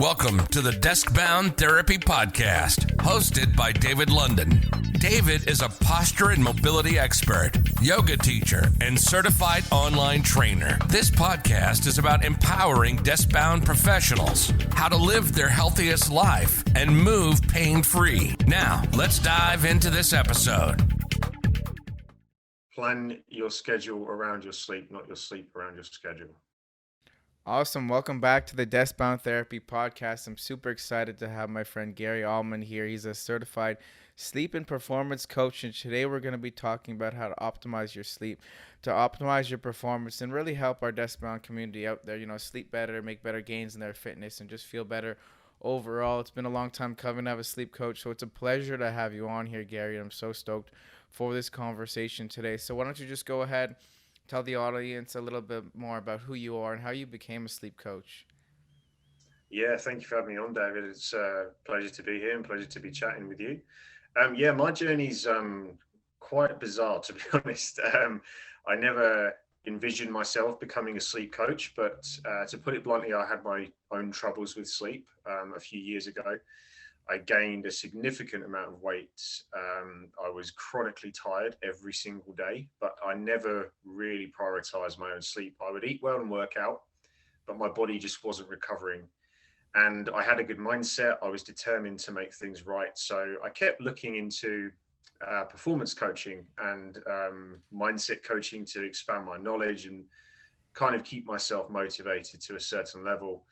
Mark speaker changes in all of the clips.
Speaker 1: Welcome to the Deskbound Therapy Podcast, hosted by David London. David is a posture and mobility expert, yoga teacher, and certified online trainer. This podcast is about empowering desk-bound professionals, how to live their healthiest life, and move pain-free. Now, let's dive into this episode.
Speaker 2: Plan your schedule around your sleep, not your sleep around your schedule.
Speaker 3: Awesome. Welcome back to the Deskbound Therapy Podcast. I'm super excited to have my friend Gary Allman here. He's a certified sleep and performance coach, and today we're going to be talking about how to optimize your sleep, to optimize your performance, and really help our Deskbound community out there, sleep better, make better gains in their fitness, and just feel better overall. It's been a long time coming to have a sleep coach, so it's a pleasure to have you on here, Gary. I'm so stoked for this conversation today. So why don't you just go ahead, tell the audience a little bit more about who you are and how you became a sleep coach.
Speaker 2: Yeah, thank you for having me on, David. It's a pleasure to be here and pleasure to be chatting with you. My journey's quite bizarre, to be honest. I never envisioned myself becoming a sleep coach, but to put it bluntly, I had my own troubles with sleep a few years ago. I gained a significant amount of weight. I was chronically tired every single day, but I never really prioritized my own sleep. I would eat well and work out, but my body just wasn't recovering. And I had a good mindset. I was determined to make things right. So I kept looking into performance coaching and mindset coaching to expand my knowledge and kind of keep myself motivated to a certain level.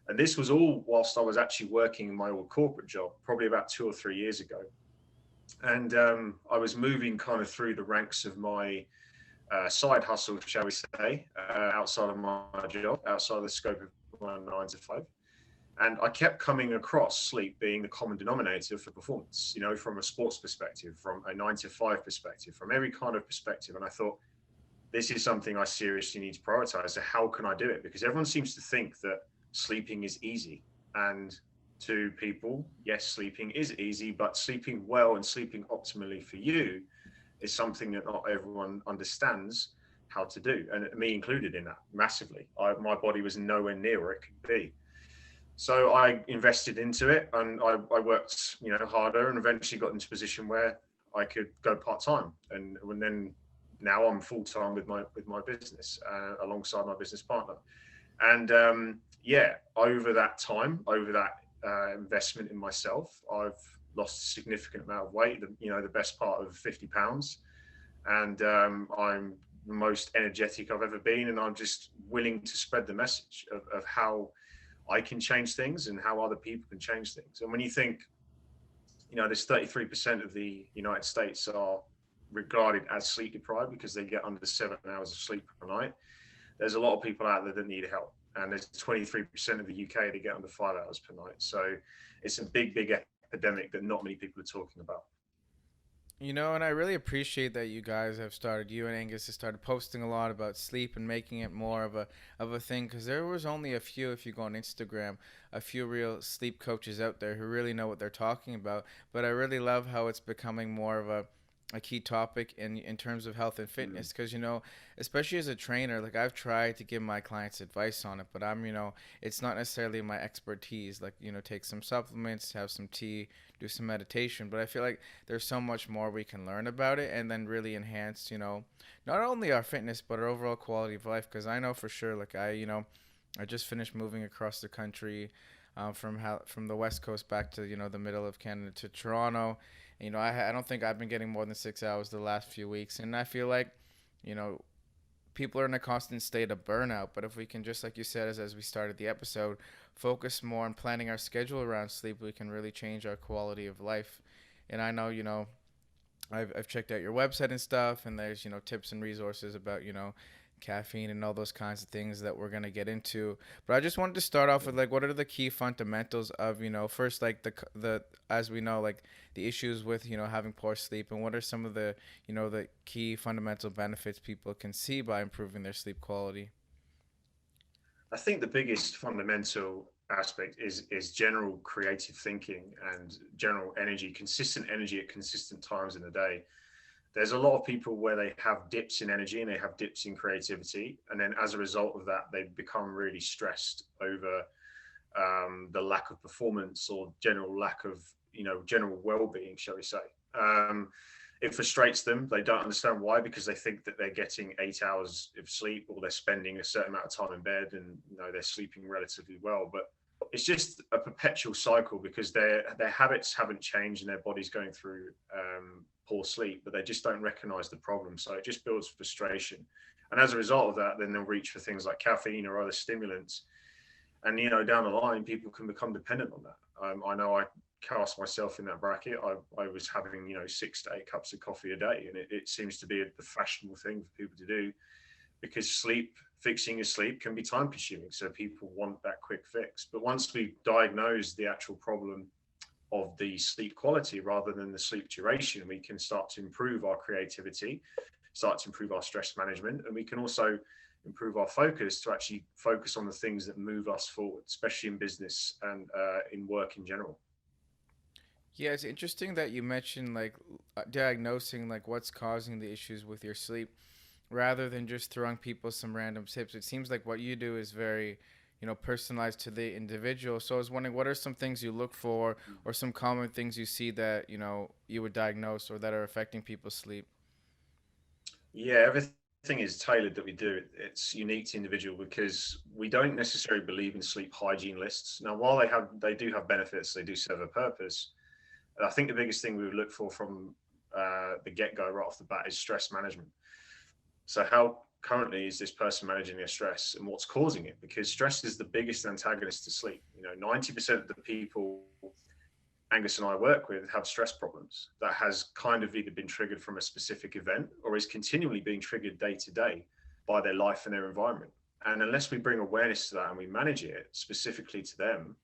Speaker 2: And this was all whilst I was actually working in my old corporate job, probably about 2 or 3 years ago. And I was moving kind of through the ranks of my side hustle, shall we say, outside of my job, outside of the scope of my 9 to 5. And I kept coming across sleep being the common denominator for performance, from a sports perspective, from a 9 to 5 perspective, from every kind of perspective. And I thought, this is something I seriously need to prioritize. So how can I do it? Because everyone seems to think that sleeping is easy. And to people, yes, sleeping is easy, but sleeping well and sleeping optimally for you is something that not everyone understands how to do. And me included in that massively. My body was nowhere near where it could be. So I invested into it and I worked, harder and eventually got into a position where I could go part-time. And then now I'm full-time with my business alongside my business partner. And over that time, investment in myself, I've lost a significant amount of weight, the best part of 50 pounds. And I'm the most energetic I've ever been. And I'm just willing to spread the message of how I can change things and how other people can change things. And when you think, there's 33% of the United States are regarded as sleep deprived because they get under 7 hours of sleep per night. There's a lot of people out there that need help. And there's 23% of the UK that get under 5 hours per night. So it's a big, big epidemic that not many people are talking about.
Speaker 3: And I really appreciate that you guys you and Angus have started posting a lot about sleep and making it more of a thing, because there was only a few, if you go on Instagram, a few real sleep coaches out there who really know what they're talking about. But I really love how it's becoming more of a key topic in terms of health and fitness, because especially as a trainer, like I've tried to give my clients advice on it, but I'm it's not necessarily my expertise, like take some supplements, have some tea, do some meditation, but I feel like there's so much more we can learn about it and then really enhance not only our fitness but our overall quality of life. Because I know for sure, like I just finished moving across the country from the West Coast back to the middle of Canada to Toronto. I don't think I've been getting more than 6 hours the last few weeks. And I feel like, people are in a constant state of burnout. But if we can, just like you said, as we started the episode, focus more on planning our schedule around sleep, we can really change our quality of life. And I know, I've checked out your website and stuff, and there's, tips and resources about, caffeine and all those kinds of things that we're going to get into. But I just wanted to start off with, like, what are the key fundamentals of, first, like the as we know, like the issues with, having poor sleep, and what are some of the, the key fundamental benefits people can see by improving their sleep quality?
Speaker 2: I think the biggest fundamental aspect is general creative thinking and general energy, consistent energy at consistent times in the day. There's a lot of people where they have dips in energy and they have dips in creativity. And then as a result of that, they become really stressed over the lack of performance or general lack of, general well-being, shall we say. Um, it frustrates them. They don't understand why, because they think that they're getting 8 hours of sleep, or they're spending a certain amount of time in bed, and they're sleeping relatively well. But it's just a perpetual cycle, because their habits haven't changed and their body's going through poor sleep, but they just don't recognize the problem. So it just builds frustration. And as a result of that, then they'll reach for things like caffeine or other stimulants. And, down the line, people can become dependent on that. I know I cast myself in that bracket. I was having, 6 to 8 cups of coffee a day. And it seems to be the fashionable thing for people to do, because fixing your sleep can be time consuming. So people want that quick fix. But once we diagnose the actual problem of the sleep quality rather than the sleep duration, we can start to improve our creativity, start to improve our stress management, and we can also improve our focus to actually focus on the things that move us forward, especially in business and in work in general.
Speaker 3: Yeah, it's interesting that you mentioned like diagnosing like what's causing the issues with your sleep rather than just throwing people some random tips. It seems like what you do is very, personalized to the individual. So I was wondering, what are some things you look for, or some common things you see that you would diagnose or that are affecting people's sleep?
Speaker 2: Yeah, everything is tailored that we do. It's unique to individual, because we don't necessarily believe in sleep hygiene lists. Now, while they do have benefits, they do serve a purpose. I think the biggest thing we would look for from the get-go right off the bat is stress management. So how currently is this person managing their stress, and what's causing it? Because stress is the biggest antagonist to sleep. 90% of the people Angus and I work with have stress problems that has kind of either been triggered from a specific event, or is continually being triggered day to day by their life and their environment. And unless we bring awareness to that and we manage it specifically to them,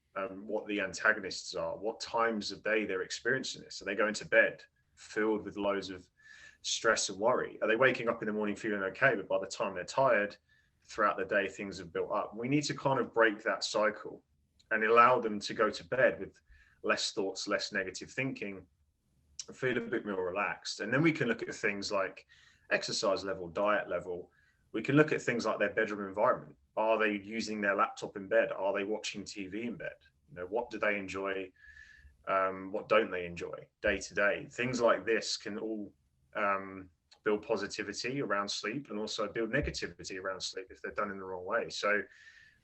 Speaker 2: what the antagonists are, what times of day they're experiencing this. Are they going to bed filled with loads of stress and worry? Are they waking up in the morning feeling okay, but by the time they're tired throughout the day, things have built up? We need to kind of break that cycle and allow them to go to bed with less thoughts, less negative thinking, feel a bit more relaxed. And then we can look at things like exercise level, diet level. We can look at things like their bedroom environment. Are they using their laptop in bed? Are they watching TV in bed? What do they enjoy? What don't they enjoy day to day? Things like this can all build positivity around sleep, and also build negativity around sleep if they're done in the wrong way. So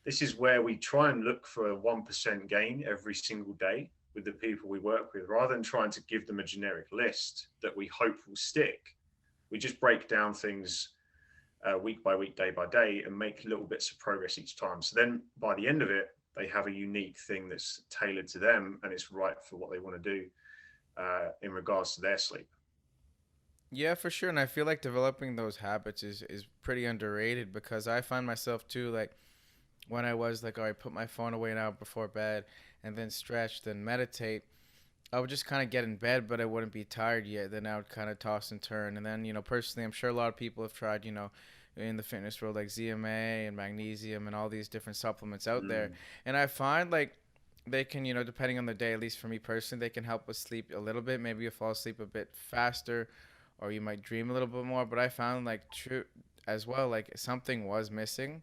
Speaker 2: this is where we try and look for a 1% gain every single day with the people we work with, rather than trying to give them a generic list that we hope will stick. We just break down things week by week, day by day, and make little bits of progress each time. So then by the end of it, they have a unique thing that's tailored to them, and it's right for what they want to do in regards to their sleep.
Speaker 3: Yeah, for sure. And I feel like developing those habits is pretty underrated, because I find myself too, like when I was like, all right, put my phone away now before bed, and then stretch, then meditate, I would just kind of get in bed, but I wouldn't be tired yet. Then I would kind of toss and turn. And then, personally, I'm sure a lot of people have tried, in the fitness world, like ZMA and magnesium and all these different supplements out there. And I find like they can, depending on the day, at least for me personally, they can help with sleep a little bit. Maybe you fall asleep a bit faster, or you might dream a little bit more. But I found like true as well, like something was missing,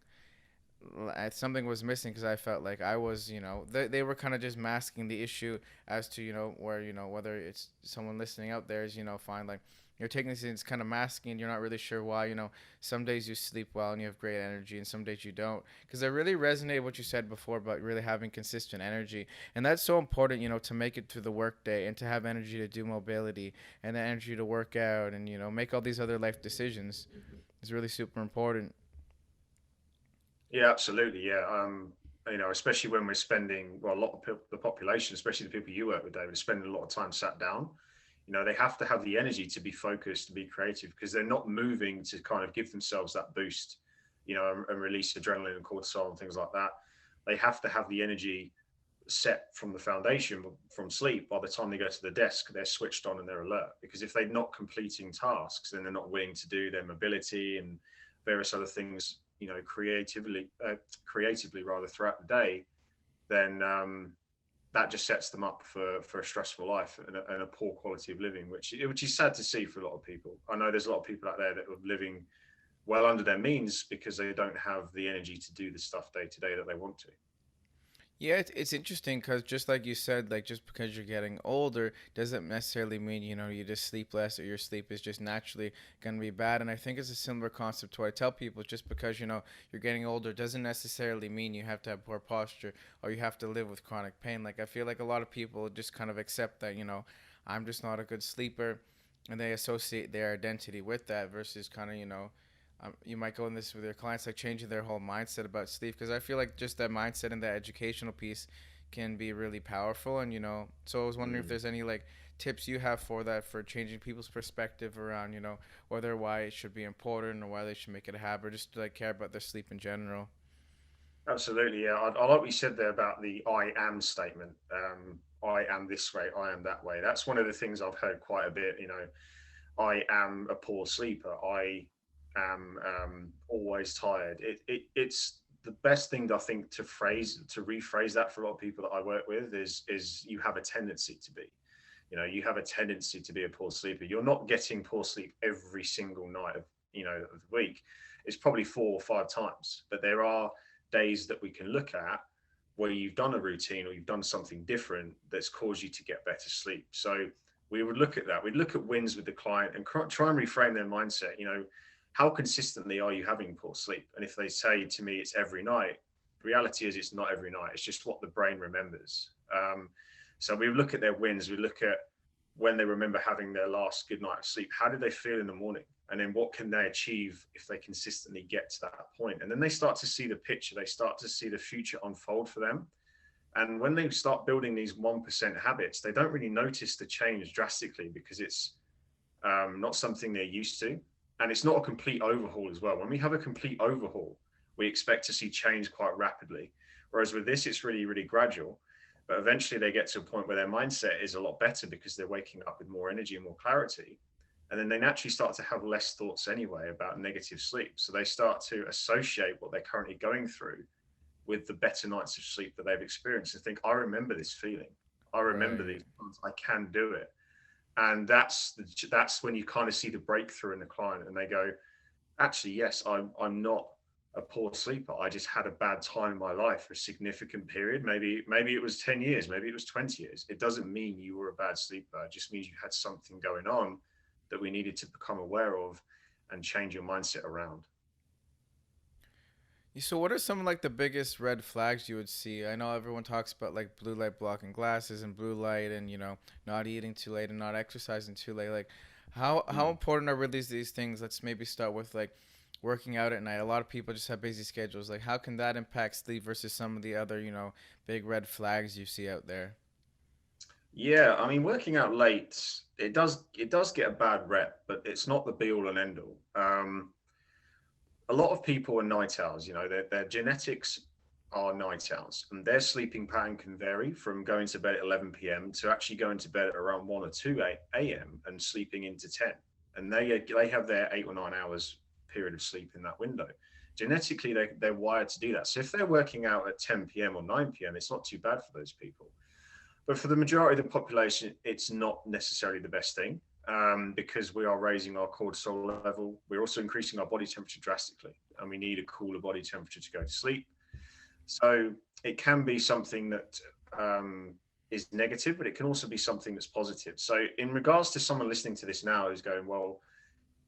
Speaker 3: because I felt like I was, they were kind of just masking the issue as to, where, whether it's someone listening out there is, find like you're taking this, it's kind of masking, and you're not really sure why. Some days you sleep well and you have great energy, and some days you don't. Because I really resonated what you said before about really having consistent energy. And that's so important, to make it through the workday, and to have energy to do mobility, and the energy to work out, and, make all these other life decisions is really super important.
Speaker 2: Yeah, absolutely. Yeah. Especially when we're spending, well, a lot of the population, especially the people you work with, David, are spending a lot of time sat down. They have to have the energy to be focused, to be creative, because they're not moving to kind of give themselves that boost, and release adrenaline and cortisol and things like that. They have to have the energy set from the foundation, from sleep. By the time they go to the desk, they're switched on and they're alert. Because if they're not completing tasks, then they're not willing to do their mobility and various other things, creatively rather, throughout the day, then that just sets them up for a stressful life and a poor quality of living, which is sad to see for a lot of people. I know there's a lot of people out there that are living well under their means because they don't have the energy to do the stuff day to day that they want to.
Speaker 3: Yeah, it's interesting because just like you said, like just because you're getting older doesn't necessarily mean, you just sleep less or your sleep is just naturally going to be bad. And I think it's a similar concept to what I tell people, just because, you're getting older doesn't necessarily mean you have to have poor posture or you have to live with chronic pain. Like I feel like a lot of people just kind of accept that, I'm just not a good sleeper, and they associate their identity with that versus kind of, you might go in this with your clients, like changing their whole mindset about sleep, because I feel like just that mindset and that educational piece can be really powerful. And so I was wondering if
Speaker 2: Mm.
Speaker 3: there's any like tips you have for that, for changing people's perspective around whether why it should be important or why they should make it a habit, or just to, like, care about their sleep in general.
Speaker 2: Absolutely, yeah. I like what you said there about the "I am" statement. I am this way, I am that way. That's one of the things I've heard quite a bit. I am a poor sleeper. I am always tired. It's the best thing I think to rephrase that for a lot of people that I work with is you have a tendency to be. You have a tendency to be a poor sleeper. You're not getting poor sleep every single night of the week. It's probably 4 or 5 times, but there are days that we can look at where you've done a routine or you've done something different that's caused you to get better sleep. So we would look at that. We'd look at wins with the client and try and reframe their mindset. How consistently are you having poor sleep? And if they say to me it's every night, the reality is it's not every night. It's just what the brain remembers. So we look at their wins. We look at when they remember having their last good night of sleep. How did they feel in the morning? And then what can they achieve if they consistently get to that point? And then they start to see the picture. They start to see the future unfold for them. And when they start building these 1% habits, they don't really notice the change drastically because it's not something they're used to. And it's not a complete overhaul as well. When we have a complete overhaul, we expect to see change quite rapidly. Whereas with this, it's really, really gradual. But eventually they get to a point where their mindset is a lot better because they're waking up with more energy and more clarity. And then they naturally start to have less thoughts anyway about negative sleep. So they start to associate what they're currently going through with the better nights of sleep that they've experienced and think, I remember this feeling. I remember
Speaker 3: Right.
Speaker 2: these times. I can do it. And that's when you kind of see the breakthrough in the client, and they go, actually, yes, I'm not a poor sleeper. I just had a bad time in my life for a significant period. Maybe it was 10 years, maybe it was 20 years. It doesn't mean you were a bad sleeper. It just means you had something going on that we needed to become aware of and change your mindset around.
Speaker 3: So what are some of like the biggest red flags you would see? I know everyone talks about like blue light blocking glasses and blue light, and not eating too late and not exercising too late. Like how
Speaker 2: Mm.
Speaker 3: important are really these things? Let's maybe start with like working out at night. A lot of people just have busy schedules. Like how can that impact sleep versus some of the other, big red flags you see out there?
Speaker 2: Yeah, I mean, working out late, it does get a bad rep, but it's not the be all and end all. A lot of people are night owls. Their genetics are night owls, and their sleeping pattern can vary from going to bed at 11 p.m. to actually going to bed at around 1 or 2 a.m. and sleeping into 10. And they have their 8 or 9 hours period of sleep in that window. Genetically, they're wired to do that. So if they're working out at 10 p.m. or 9 p.m., it's not too bad for those people. But for the majority of the population, it's not necessarily the best thing, because we are raising our cortisol level. We're also increasing our body temperature drastically, and we need a cooler body temperature to go to sleep. So it can be something that is negative, but it can also be something that's positive. So in regards to someone listening to this now who's going, well,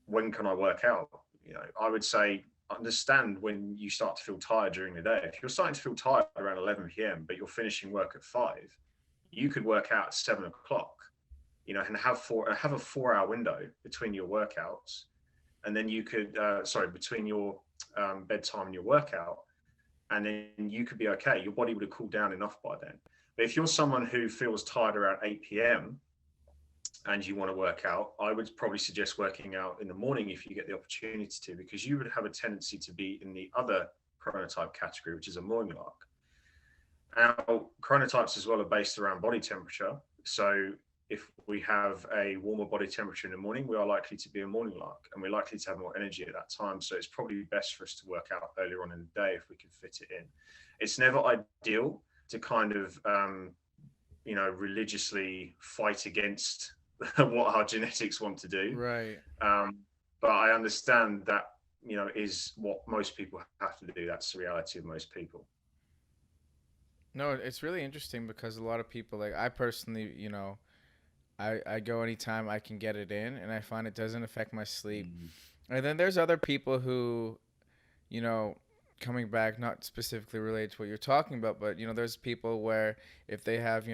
Speaker 2: when can I work out? I would say understand when you start to feel tired during the day. If you're starting to feel tired around 11 p.m., but you're finishing work at 5, you could work out at 7 o'clock, and have a 4 hour window between your workouts. And then you could, between your bedtime and your workout, and then you could be okay. Your body would have cooled down enough by then. But if you're someone who feels tired around 8 p.m. and you want to work out, I would probably suggest working out in the morning if you get the opportunity to, because you would have a tendency to be in the other chronotype category, which is a morning lark. Now, chronotypes as well are based around body temperature. So if we have a warmer body temperature in the morning, we are likely to be a morning lark, and we're likely to have more energy at that time. So it's probably best for us to work out earlier on in the day if we can fit it in. It's never ideal to kind of, religiously fight against what our genetics want to do.
Speaker 3: Right.
Speaker 2: Um, but I understand that, is what most people have to do. That's the reality of most people.
Speaker 3: No, it's really interesting because a lot of people, like I personally, I go anytime I can get it in, and I find it doesn't affect my sleep.
Speaker 2: Mm.
Speaker 3: And then there's other people who, you know, coming back, not specifically related to what you're talking about, but there's people where if they have,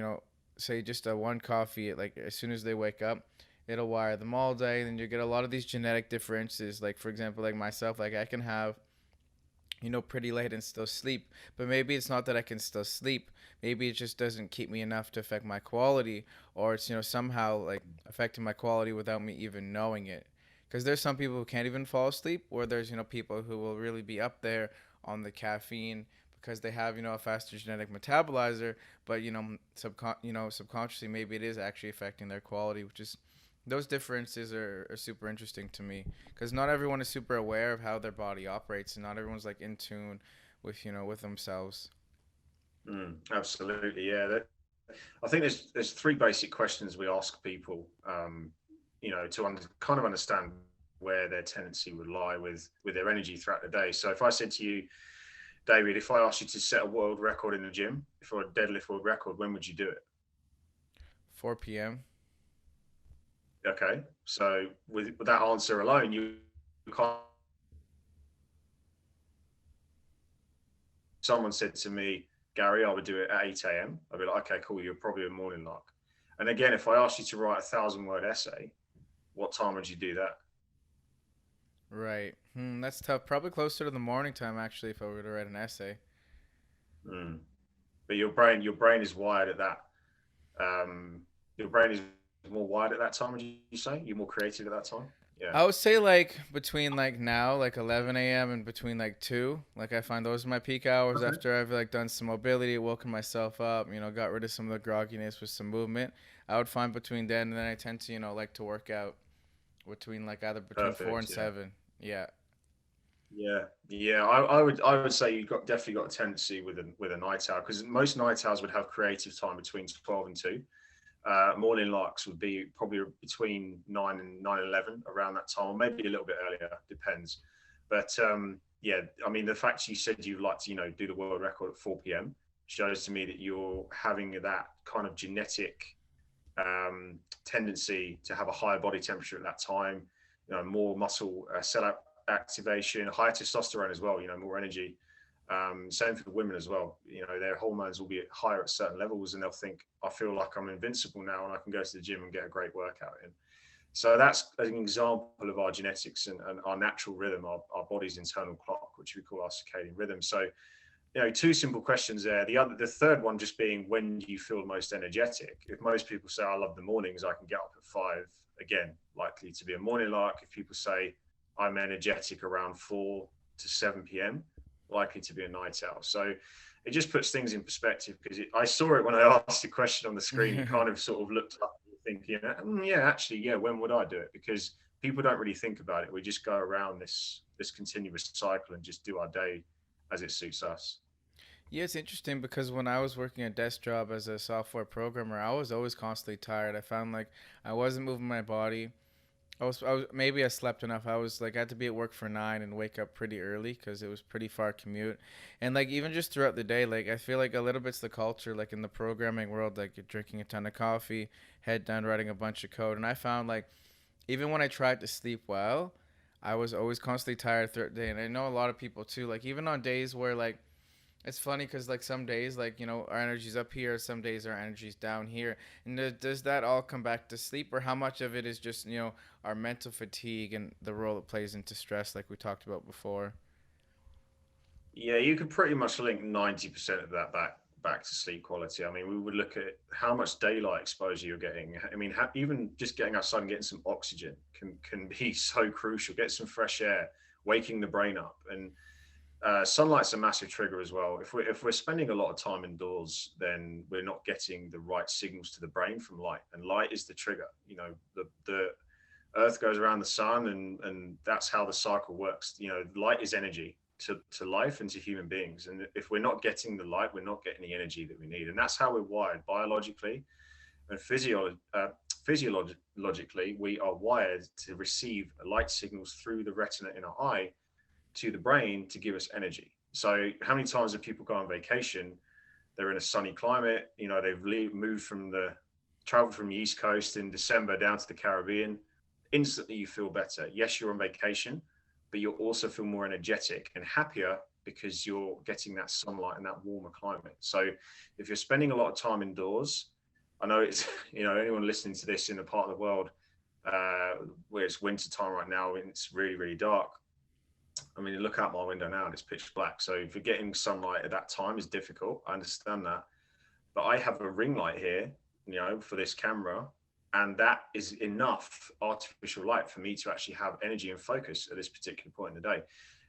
Speaker 3: say just a one coffee, like as soon as they wake up, it'll wire them all day. And you get a lot of these genetic differences. Like for example, like myself, like I can have pretty late and still sleep. But maybe it's not that I can still sleep. Maybe it just doesn't keep me enough to affect my quality, or it's, somehow like affecting my quality without me even knowing it. Because there's some people who can't even fall asleep, or there's, people who will really be up there on the caffeine because they have, a faster genetic metabolizer, but, subconsciously maybe it is actually affecting their quality, which is those differences are super interesting to me because not everyone is super aware of how their body operates, and not everyone's like in tune with with themselves.
Speaker 2: Absolutely, yeah. I think there's three basic questions we ask people, to kind of understand where their tendency would lie with their energy throughout the day. So if I said to you, David, if I asked you to set a world record in the gym for a deadlift world record, when would you do it?
Speaker 3: 4 p.m.
Speaker 2: Okay, so with that answer alone, you can't. Someone said to me, Gary, I would do it at 8 a.m. I'd be like, okay, cool, you're probably a morning lark. And again, if I asked you to write 1,000 word essay, what time would you do that?
Speaker 3: Right. That's tough. Probably closer to the morning time actually if I were to write an essay.
Speaker 2: Mm. But your brain is wired at that. Your brain is more wired at that time. Would you say you're more creative at that time? Yeah.
Speaker 3: I would say like between like now, like 11 a.m. and between like 2. Like I find those are my peak hours
Speaker 2: Okay.
Speaker 3: after I've like done some mobility, woken myself up, got rid of some of the grogginess with some movement. I would find between then and then I tend to, like to work out between like either between 4 and
Speaker 2: Perfect. Yeah.
Speaker 3: 7. Yeah.
Speaker 2: Yeah, yeah. I would say you've got definitely got a tendency with a night owl because most night owls would have creative time between 12 and 2. Morning larks would be probably between 9 and 11 around that time, or maybe a little bit earlier, depends. But yeah, I mean, the fact you said you'd like to, do the world record at 4 p.m. shows to me that you're having that kind of genetic tendency to have a higher body temperature at that time, more muscle cell activation, higher testosterone as well, more energy. Same for women as well. Their hormones will be higher at certain levels, and they'll think, "I feel like I'm invincible now, and I can go to the gym and get a great workout in." So that's an example of our genetics and our natural rhythm, our body's internal clock, which we call our circadian rhythm. So, two simple questions there. The third one just being, when do you feel most energetic? If most people say, "I love the mornings, I can get up at 5," again, likely to be a morning lark. If people say, "I'm energetic around 4 to 7 p.m., likely to be a night owl. So it just puts things in perspective because I saw it when I asked the question on the screen. You kind of sort of looked up and thinking, yeah, actually, yeah, when would I do it? Because people don't really think about it. We just go around this continuous cycle and just do our day as it suits us.
Speaker 3: Yeah, it's interesting because when I was working a desk job as a software programmer, I was always constantly tired. I found like I wasn't moving my body. I was maybe I slept enough. I was like I had to be at work for 9 and wake up pretty early because it was pretty far commute, and like even just throughout the day, like I feel like a little bit's the culture like in the programming world, like you're drinking a ton of coffee, head down writing a bunch of code, and I found like even when I tried to sleep well, I was always constantly tired throughout the day, and I know a lot of people too. Like even on days where like it's funny because like some days like our energy's up here, some days our energy's down here, and does that all come back to sleep, or how much of it is just our mental fatigue and the role it plays into stress, like we talked about before?
Speaker 2: Yeah, you could pretty much link 90% of that back to sleep quality. I mean, we would look at how much daylight exposure you're getting. I mean, even just getting outside and getting some oxygen can be so crucial. Get some fresh air, waking the brain up, and sunlight's a massive trigger as well. If we're spending a lot of time indoors, then we're not getting the right signals to the brain from light, and light is the trigger. The Earth goes around the sun, and that's how the cycle works. Light is energy to life and to human beings, and if we're not getting the light, we're not getting the energy that we need, and that's how we're wired biologically and physiologically. We are wired to receive light signals through the retina in our eye to the brain to give us energy. So how many times have people go on vacation they're in a sunny climate. You know, they've moved from traveled from the East Coast in December down to the Caribbean. Instantly, you feel better. Yes, you're on vacation, but you'll also feel more energetic and happier because you're getting that sunlight and that warmer climate. So, if you're spending a lot of time indoors, I know it's, you know, anyone listening to this in a part of the world where it's winter time right now and it's really, really dark. I mean, look out my window now and it's pitch black. So if you're getting sunlight at that time is difficult. I understand that. But I have a ring light here, you know, for this camera. And that is enough artificial light for me to actually have energy and focus at this particular point in the day.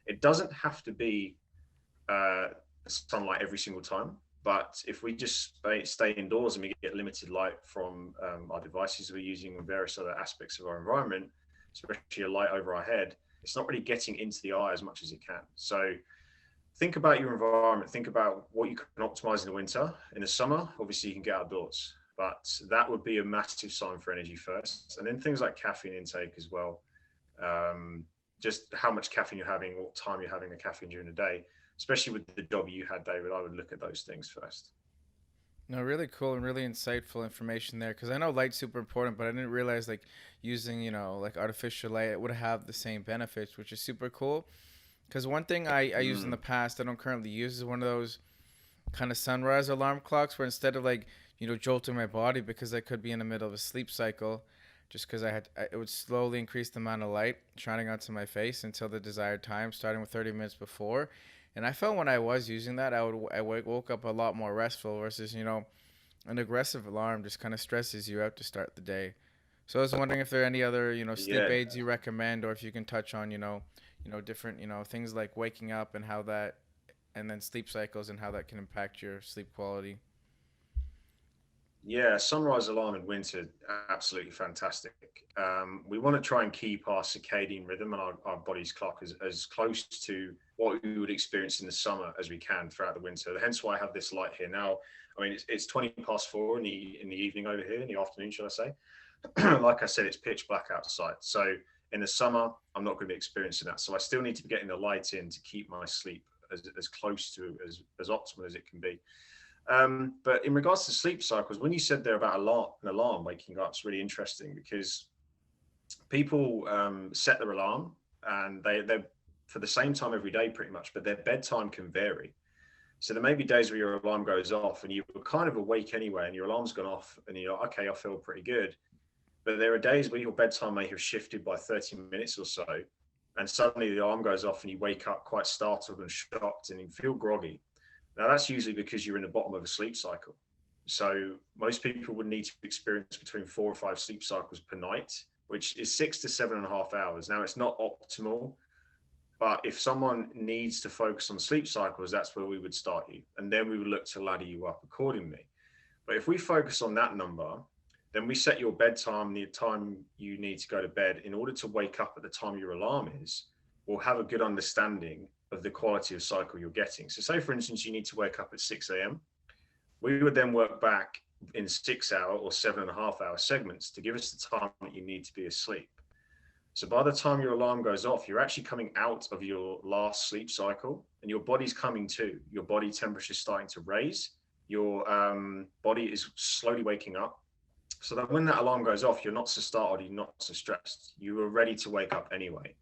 Speaker 2: It doesn't have to be sunlight every single time. But if we just stay indoors and we get limited light from our devices we're using and various other aspects of our environment, especially a light over our head, it's not really getting into the eye as much as it can. So think about your environment. Think about what you can optimize in the winter. In the summer, obviously you can get outdoors, but that would be a massive sign for energy first. And then things like caffeine intake as well. Just how much caffeine you're having, what time you're having the caffeine during the day, especially with the job you had, David. I would look at those things first.
Speaker 3: No, really cool and really insightful information there. Because I know light's super important, but I didn't realize like using, like artificial light, it would have the same benefits, which is super cool. Because one thing I used in the past, I don't currently use, is one of those kind of sunrise alarm clocks where instead of like, jolting my body because I could be in the middle of a sleep cycle, just because it would slowly increase the amount of light shining onto my face until the desired time, starting with 30 minutes before. And I felt when I was using that, woke up a lot more restful versus, an aggressive alarm just kind of stresses you out to start the day. So I was wondering if there are any other, sleep
Speaker 2: Yeah.
Speaker 3: aids you recommend, or if you can touch on, different, things like waking up and how that, and then sleep cycles and how that can impact your sleep quality.
Speaker 2: Yeah, sunrise alarm in winter, absolutely fantastic. We want to try and keep our circadian rhythm and our body's clock as close to what we would experience in the summer as we can throughout the winter. Hence why I have this light here now. I mean, it's 20 past 4 in the evening over here, in the afternoon, shall I say. Like I said, it's pitch black outside. So in the summer, I'm not going to be experiencing that. So I still need to be getting the light in to keep my sleep as close to as optimal as it can be. But in regards to sleep cycles, when you said there about an alarm waking up, it's really interesting because people set their alarm and they're for the same time every day pretty much, but their bedtime can vary. So there may be days where your alarm goes off and you were kind of awake anyway and your alarm's gone off and you're like, okay, I feel pretty good. But there are days where your bedtime may have shifted by 30 minutes or so, and suddenly the alarm goes off and you wake up quite startled and shocked and you feel groggy. Now, that's usually because you're in the bottom of a sleep cycle. So most people would need to experience between 4 or 5 sleep cycles per night, which is 6 to 7.5 hours. Now, it's not optimal, but if someone needs to focus on sleep cycles, that's where we would start you. And then we would look to ladder you up accordingly. But if we focus on that number, then we set your bedtime, the time you need to go to bed in order to wake up at the time your alarm is. We'll have a good understanding of the quality of cycle you're getting. So say, for instance, you need to wake up at 6 a.m. We would then work back in 6-hour or 7.5-hour segments to give us the time that you need to be asleep. So by the time your alarm goes off, you're actually coming out of your last sleep cycle and your body's coming to. Your body temperature is starting to raise. Your body is slowly waking up. So that when that alarm goes off, you're not so startled, you're not so stressed. You are ready to wake up anyway.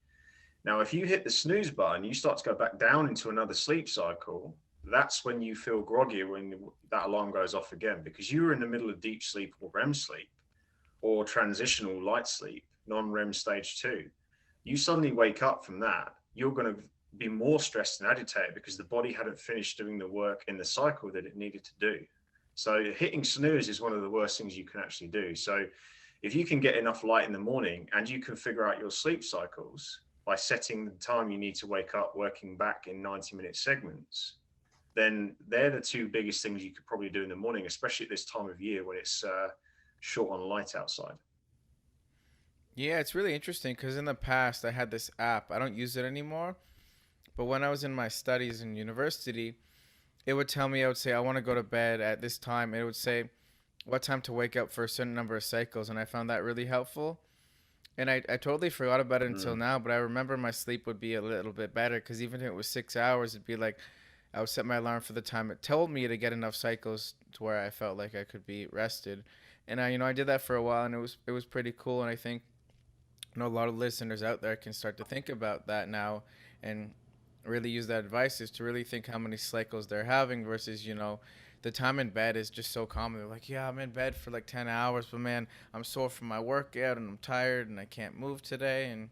Speaker 2: Now, if you hit the snooze button, you start to go back down into another sleep cycle. That's when you feel groggy when that alarm goes off again, because you were in the middle of deep sleep or REM sleep or transitional light sleep, non-REM stage 2. You suddenly wake up from that, you're going to be more stressed and agitated because the body hadn't finished doing the work in the cycle that it needed to do. So hitting snooze is one of the worst things you can actually do. So if you can get enough light in the morning and you can figure out your sleep cycles by setting the time you need to wake up, working back in 90-minute segments, then they're the two biggest things you could probably do in the morning, especially at this time of year when it's short on light outside.
Speaker 3: Yeah, it's really interesting because in the past I had this app. I don't use it anymore. But when I was in my studies in university, it would tell me, I would say, I want to go to bed at this time. It would say what time to wake up for a certain number of cycles. And I found that really helpful. And I totally forgot about it until now. But I remember my sleep would be a little bit better because even if it was 6 hours, it'd be like I would set my alarm for the time it told me to get enough cycles to where I felt like I could be rested. And I did that for a while, and it was pretty cool. And I think a lot of listeners out there can start to think about that now, and really use that advice is to really think how many cycles they're having versus the time in bed is just so common. They're like, yeah, I'm in bed for like 10 hours, but man, I'm sore from my workout and I'm tired and I can't move today, and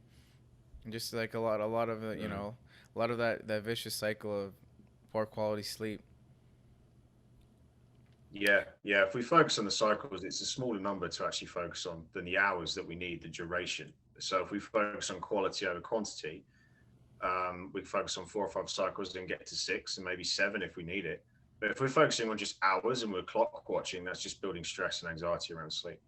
Speaker 3: just like a lot of
Speaker 2: Mm.
Speaker 3: a lot of that vicious cycle of poor quality sleep.
Speaker 2: Yeah, yeah. If we focus on the cycles, it's a smaller number to actually focus on than the hours that we need, the duration. So if we focus on quality over quantity, we can focus on 4 or 5 cycles, then get to 6 and maybe 7 if we need it. But if we're focusing on just hours and we're clock watching, that's just building stress and anxiety around sleep.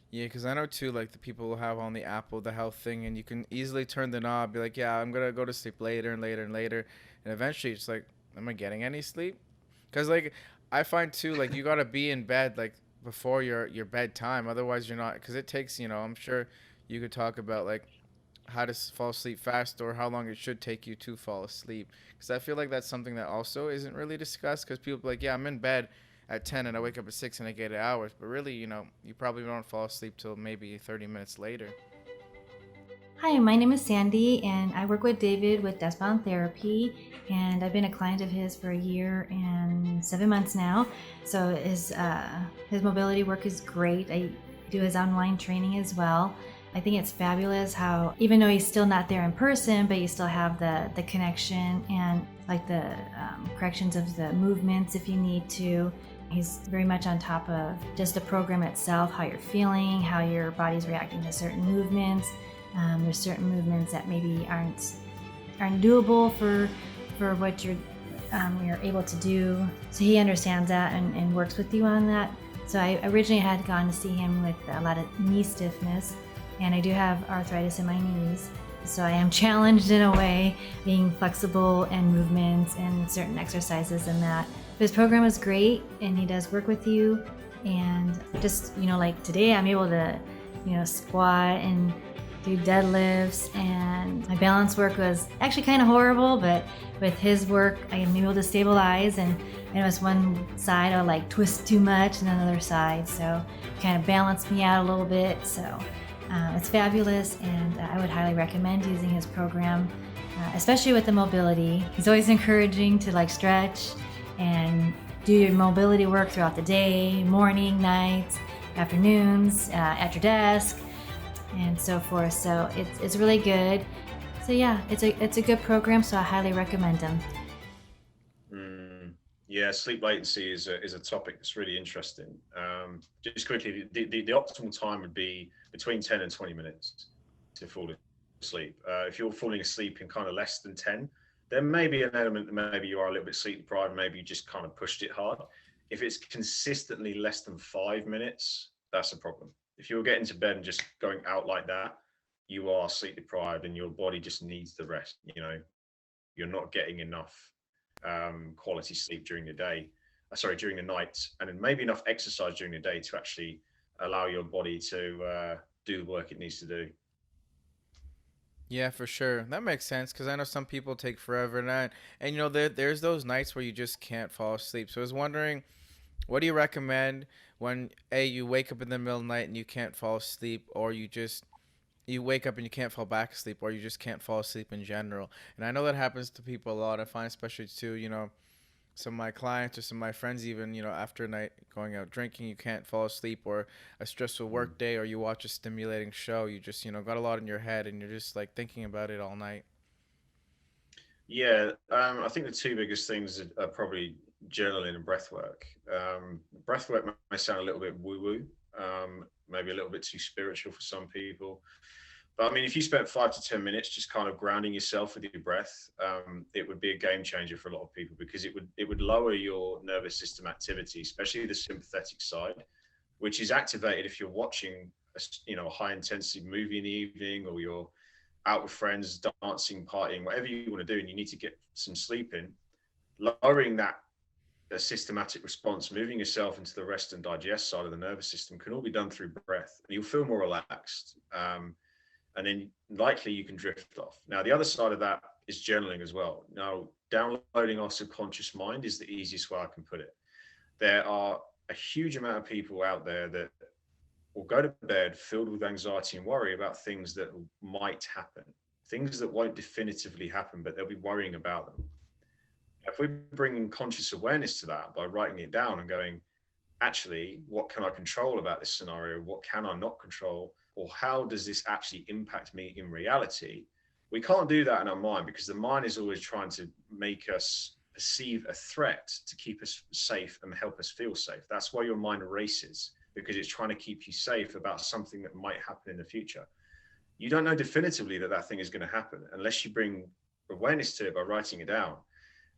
Speaker 3: Yeah, because I know too, like the people who have on the Apple the health thing, and you can easily turn the knob, be like, yeah, I'm gonna go to sleep later and later and later, and eventually it's like, am I getting any sleep? Because like I find too, like you gotta be in bed like before your bedtime, otherwise you're not. Because it takes, I'm sure you could talk about like how to fall asleep fast or how long it should take you to fall asleep. Because I feel like that's something that also isn't really discussed. Because people be like, yeah, I'm in bed at 10 and I wake up at 6 and I get 8 hours. But really, you probably don't fall asleep till maybe 30 minutes later.
Speaker 4: Hi, my name is Sandy, and I work with David with Deskbound Therapy, and I've been a client of his for a year and 7 months now. So his mobility work is great. I do his online training as well. I think it's fabulous how even though he's still not there in person, but you still have the connection and like the corrections of the movements if you need to. He's very much on top of just the program itself, how you're feeling, how your body's reacting to certain movements. There's certain movements that maybe aren't doable for what you're able to do. So he understands that and works with you on that. So I originally had gone to see him with a lot of knee stiffness, and I do have arthritis in my knees. So I am challenged in a way, being flexible and movements and certain exercises and that. But his program is great, and he does work with you. And just, like today, I'm able to, squat and do deadlifts, and my balance work was actually kind of horrible, but with his work I am able to stabilize, and it was one side I would like twist too much and another side, so it kind of balanced me out a little bit. So it's fabulous, and I would highly recommend using his program, especially with the mobility. He's always encouraging to like stretch and do your mobility work throughout the day, morning, nights, afternoons, at your desk, and so forth. So it's really good. So yeah, it's a good program. So I highly recommend them.
Speaker 2: Mm. Yeah, sleep latency is a topic that's really interesting. Just quickly, the optimal time would be between 10 and 20 minutes to fall asleep. If you're falling asleep in kind of less than 10, there may be an element that maybe you are a little bit sleep deprived, maybe you just kind of pushed it hard. If it's consistently less than 5 minutes, that's a problem. If you're getting to bed and just going out like that, you are sleep deprived and your body just needs the rest. You're not getting enough quality sleep during the day, during the night, and then maybe enough exercise during the day to actually allow your body to do the work it needs to do.
Speaker 3: Yeah, for sure. That makes sense because I know some people take forever, and there's those nights where you just can't fall asleep. So I was wondering, what do you recommend when you wake up in the middle of the night and you can't fall asleep, or you wake up and you can't fall back asleep, or you just can't fall asleep in general? And I know that happens to people a lot. I find especially too, some of my clients or some of my friends even, after a night going out drinking, you can't fall asleep, or a stressful
Speaker 2: Mm.
Speaker 3: work day, or you watch a stimulating show, you just, got a lot in your head and you're just like thinking about it all night.
Speaker 2: Yeah, I think the two biggest things are probably journaling and breathwork. Breathwork may sound a little bit woo-woo, maybe a little bit too spiritual for some people. But I mean, if you spent 5 to 10 minutes just kind of grounding yourself with your breath, it would be a game changer for a lot of people because it would lower your nervous system activity, especially the sympathetic side, which is activated if you're watching a high intensity movie in the evening, or you're out with friends, dancing, partying, whatever you want to do, and you need to get some sleep in. Lowering that systematic response, moving yourself into the rest and digest side of the nervous system, can all be done through breath, and you'll feel more relaxed. And then likely you can drift off. Now, the other side of that is journaling as well. Now, downloading our subconscious mind is the easiest way I can put it. There are a huge amount of people out there that will go to bed filled with anxiety and worry about things that might happen, things that won't definitively happen, but they'll be worrying about them. If we're bringing conscious awareness to that by writing it down and going, actually, what can I control about this scenario? What can I not control? Or how does this actually impact me in reality? We can't do that in our mind because the mind is always trying to make us perceive a threat to keep us safe and help us feel safe. That's why your mind races, because it's trying to keep you safe about something that might happen in the future. You don't know definitively that that thing is going to happen unless you bring awareness to it by writing it down.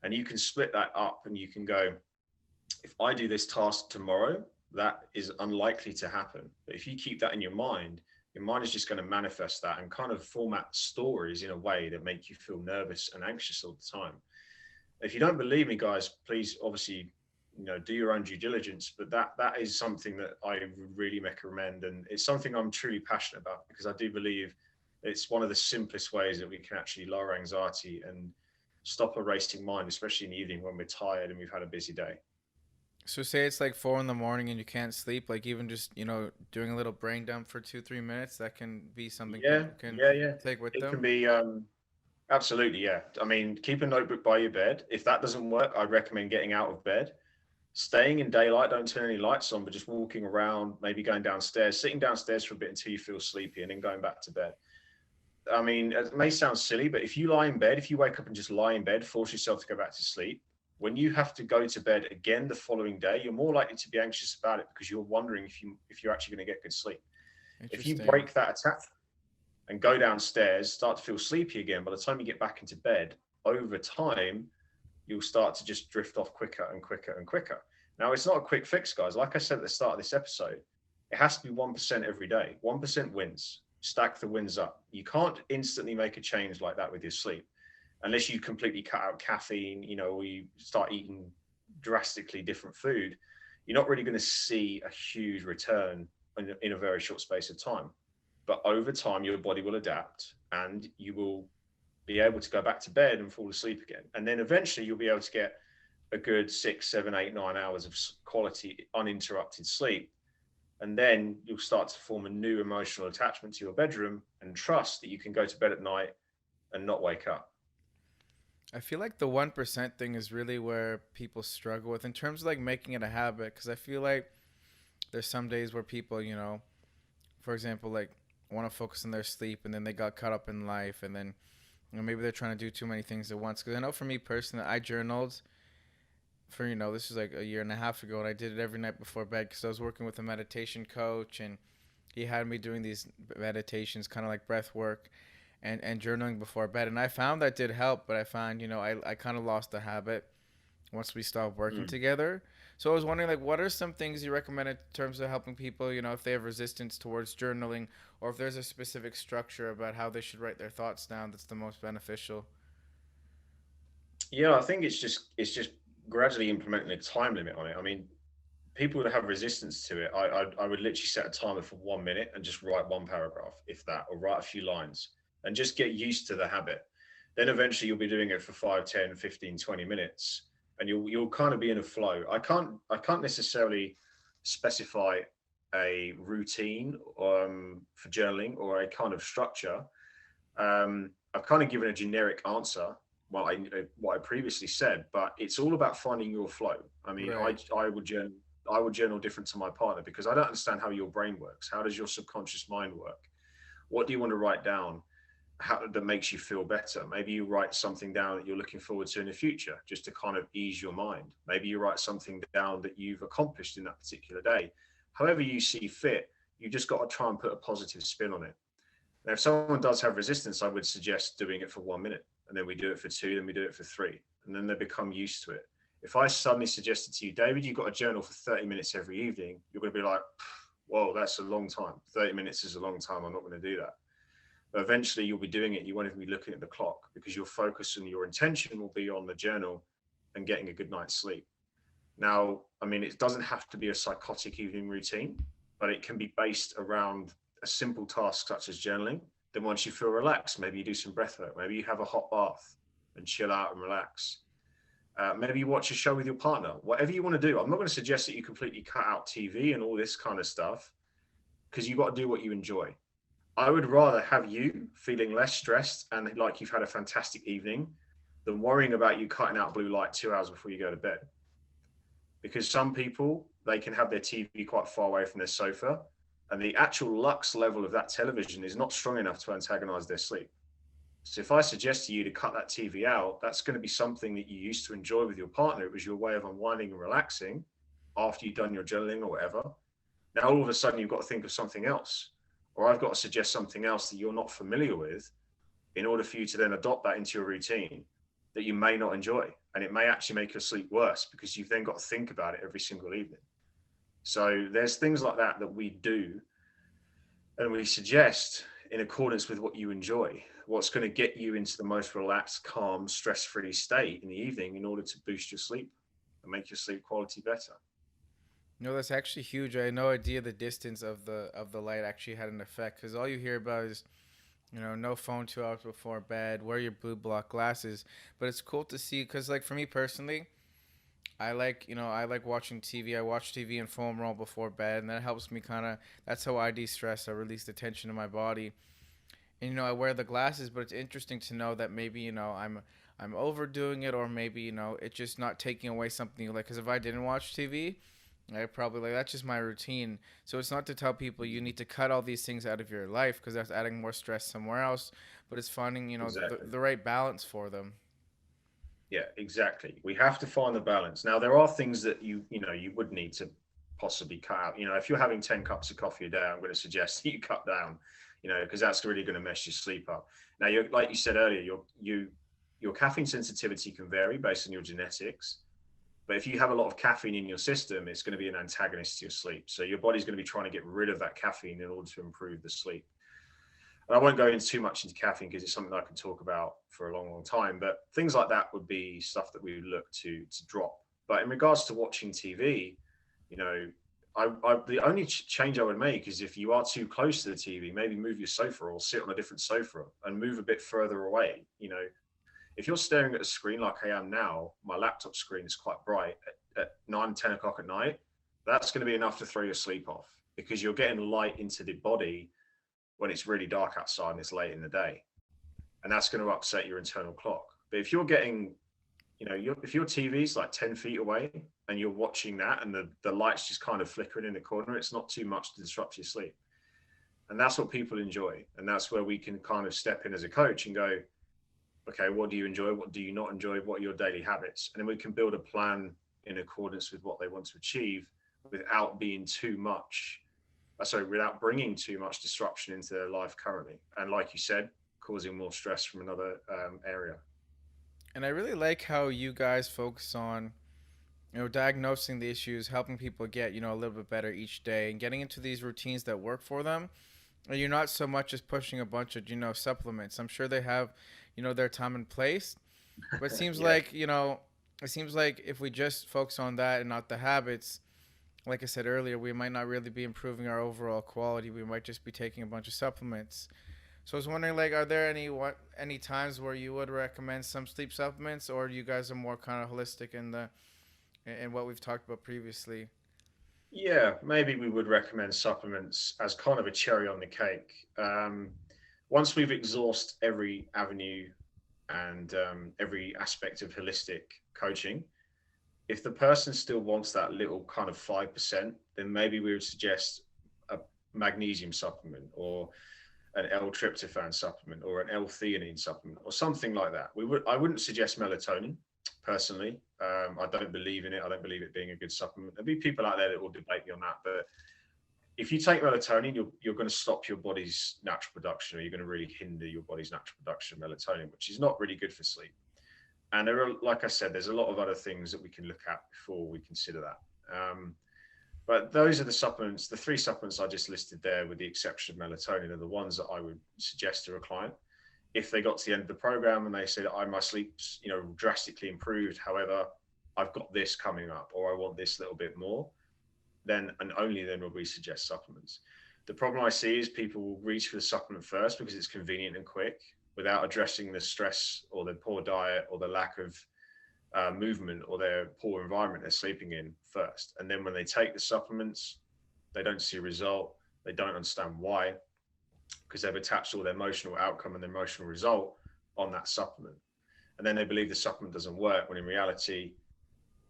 Speaker 2: And you can split that up and you can go, if I do this task tomorrow, that is unlikely to happen. But if you keep that in your mind is just going to manifest that and kind of format stories in a way that make you feel nervous and anxious all the time. If you don't believe me, guys, please obviously, do your own due diligence. But that is something that I would really recommend. And it's something I'm truly passionate about because I do believe it's one of the simplest ways that we can actually lower anxiety and stop a racing mind, especially in the evening when we're tired and we've had a busy day.
Speaker 3: So say it's like 4 a.m. and you can't sleep, like even just, doing a little brain dump for 2-3 minutes, that can be something
Speaker 2: Yeah,
Speaker 3: people can
Speaker 2: yeah.
Speaker 3: take with
Speaker 2: It
Speaker 3: them.
Speaker 2: can be absolutely, yeah. I mean, keep a notebook by your bed. If that doesn't work, I'd recommend getting out of bed, staying in daylight. Don't turn any lights on, but just walking around, maybe going downstairs, sitting downstairs for a bit until you feel sleepy, and then going back to bed. I mean, it may sound silly, but if you lie in bed, if you wake up and just lie in bed, force yourself to go back to sleep, when you have to go to bed again the following day, you're more likely to be anxious about it because you're wondering if you're actually going to get good sleep. If you break that attack and go downstairs, start to feel sleepy again, by the time you get back into bed, over time, you'll start to just drift off quicker and quicker and quicker. Now, it's not a quick fix, guys. Like I said at the start of this episode, it has to be 1% every day. 1% wins. Stack the wins up. You can't instantly make a change like that with your sleep unless you completely cut out caffeine, or you start eating drastically different food. You're not really going to see a huge return in a very short space of time. But over time, your body will adapt and you will be able to go back to bed and fall asleep again. And then eventually you'll be able to get a good 6, 7, 8, 9 hours of quality uninterrupted sleep. And then you'll start to form a new emotional attachment to your bedroom and trust that you can go to bed at night and not wake up.
Speaker 3: I feel like the 1% thing is really where people struggle with in terms of like making it a habit. Because I feel like there's some days where people, for example, like want to focus on their sleep and then they got caught up in life and then maybe they're trying to do too many things at once. Because I know for me personally, I journaled for, this was like a year and a half ago, and I did it every night before bed because I was working with a meditation coach and he had me doing these meditations, kind of like breath work and journaling before bed. And I found that did help, but I found, I kind of lost the habit once we stopped working together. So I was wondering, like, what are some things you recommend in terms of helping people, if they have resistance towards journaling, or if there's a specific structure about how they should write their thoughts down that's the most beneficial?
Speaker 2: Yeah, I think it's just gradually implementing a time limit on it. I mean, people that have resistance to it, I would literally set a timer for 1 minute and just write one paragraph, if that, or write a few lines and just get used to the habit. Then eventually you'll be doing it for 5, 10, 15, 20 minutes and you'll kind of be in a flow. I can't necessarily specify a routine for journaling or a kind of structure. I've kind of given a generic answer, what I previously said, but it's all about finding your flow. I mean, right. I would journal different to my partner because I don't understand how your brain works. How does your subconscious mind work? What do you want to write down that makes you feel better? Maybe you write something down that you're looking forward to in the future, just to kind of ease your mind. Maybe you write something down that you've accomplished in that particular day. However you see fit, you just got to try and put a positive spin on it. Now, if someone does have resistance, I would suggest doing it for 1 minute, and then we do it for 2, then we do it for 3, and then they become used to it. If I suddenly suggested to you, David, you've got to journal for 30 minutes every evening, you're going to be like, whoa, that's a long time. 30 minutes is a long time. I'm not going to do that. But eventually you'll be doing it. You won't even be looking at the clock because your focus and your intention will be on the journal and getting a good night's sleep. Now, I mean, it doesn't have to be a psychotic evening routine, but it can be based around a simple task such as journaling. Then once you feel relaxed, maybe you do some breath work, maybe you have a hot bath, and chill out and relax. Maybe you watch a show with your partner, whatever you want to do. I'm not going to suggest that you completely cut out TV and all this kind of stuff, because you got to do what you enjoy. I would rather have you feeling less stressed and like you've had a fantastic evening than worrying about you cutting out blue light 2 hours before you go to bed. Because some people, they can have their TV quite far away from their sofa, and the actual lux level of that television is not strong enough to antagonize their sleep. So if I suggest to you to cut that TV out, that's going to be something that you used to enjoy with your partner. It was your way of unwinding and relaxing after you've done your journaling or whatever. Now all of a sudden you've got to think of something else, or I've got to suggest something else that you're not familiar with in order for you to then adopt that into your routine that you may not enjoy. And it may actually make your sleep worse because you've then got to think about it every single evening. So there's things like that that we do and we suggest in accordance with what you enjoy, what's going to get you into the most relaxed, calm, stress-free state in the evening in order to boost your sleep and make your sleep quality better.
Speaker 3: No, that's actually huge. I had no idea the distance of the light actually had an effect, because all you hear about is, no phone 2 hours before bed, wear your blue block glasses. But it's cool to see, because like for me personally, I like watching TV. I watch TV in foam roll before bed, and that helps me that's how I de-stress. I release the tension in my body. And I wear the glasses, but it's interesting to know that maybe I'm overdoing it, or maybe it's just not taking away something you like. Because if I didn't watch TV, I probably like that's just my routine. So it's not to tell people you need to cut all these things out of your life, because that's adding more stress somewhere else. But it's finding
Speaker 2: Exactly.
Speaker 3: the right balance for them.
Speaker 2: Yeah, exactly. We have to find the balance. Now, there are things that you would need to possibly cut out. If you're having 10 cups of coffee a day, I'm going to suggest that you cut down, because that's really going to mess your sleep up. Now, like you said earlier, your caffeine sensitivity can vary based on your genetics. But if you have a lot of caffeine in your system, it's going to be an antagonist to your sleep. So your body's going to be trying to get rid of that caffeine in order to improve the sleep. And I won't go into too much into caffeine because it's something that I can talk about for a long, long time. But things like that would be stuff that we would look to drop. But in regards to watching TV, the only change I would make is if you are too close to the TV, maybe move your sofa or sit on a different sofa and move a bit further away. If you're staring at a screen like I am now, my laptop screen is quite bright at 9, 10 o'clock at night, that's going to be enough to throw your sleep off, because you're getting light into the body when it's really dark outside and it's late in the day. And that's going to upset your internal clock. But if you're getting, if your TV's like 10 feet away and you're watching that and the light's just kind of flickering in the corner, it's not too much to disrupt your sleep. And that's what people enjoy. And that's where we can kind of step in as a coach and go, okay, what do you enjoy? What do you not enjoy? What are your daily habits? And then we can build a plan in accordance with what they want to achieve without being without bringing too much disruption into their life currently. And like you said, causing more stress from another area.
Speaker 3: And I really like how you guys focus on, diagnosing the issues, helping people get, a little bit better each day, and getting into these routines that work for them. And you're not so much as pushing a bunch of, supplements. I'm sure they have, their time and place. But it seems
Speaker 2: Yeah.
Speaker 3: it seems like if we just focus on that and not the habits, like I said earlier, we might not really be improving our overall quality. We might just be taking a bunch of supplements. So I was wondering, like, are there any times where you would recommend some sleep supplements, or you guys are more kind of holistic in what we've talked about previously?
Speaker 2: Yeah, maybe we would recommend supplements as kind of a cherry on the cake. Once we've exhausted every avenue and every aspect of holistic coaching, if the person still wants that little kind of 5%, then maybe we would suggest a magnesium supplement, or an L-tryptophan supplement, or an L-theanine supplement, or something like that. I wouldn't suggest melatonin personally. I don't believe in it. I don't believe it being a good supplement. There'll be people out there that will debate me on that, but if you take melatonin, you're going to stop your body's natural production, or you're going to really hinder your body's natural production of melatonin, which is not really good for sleep. And there are, like I said, there's a lot of other things that we can look at before we consider that. But those are the supplements, the 3 supplements I just listed there, with the exception of melatonin, are the ones that I would suggest to a client. If they got to the end of the program and they said, my sleep's, drastically improved, however, I've got this coming up, or I want this little bit more, then and only then will we suggest supplements. The problem I see is people will reach for the supplement first because it's convenient and quick, without addressing the stress or the poor diet or the lack of movement or their poor environment they're sleeping in first. And then when they take the supplements, they don't see a result. They don't understand why, because they've attached all their emotional outcome and their emotional result on that supplement. And then they believe the supplement doesn't work, when in reality,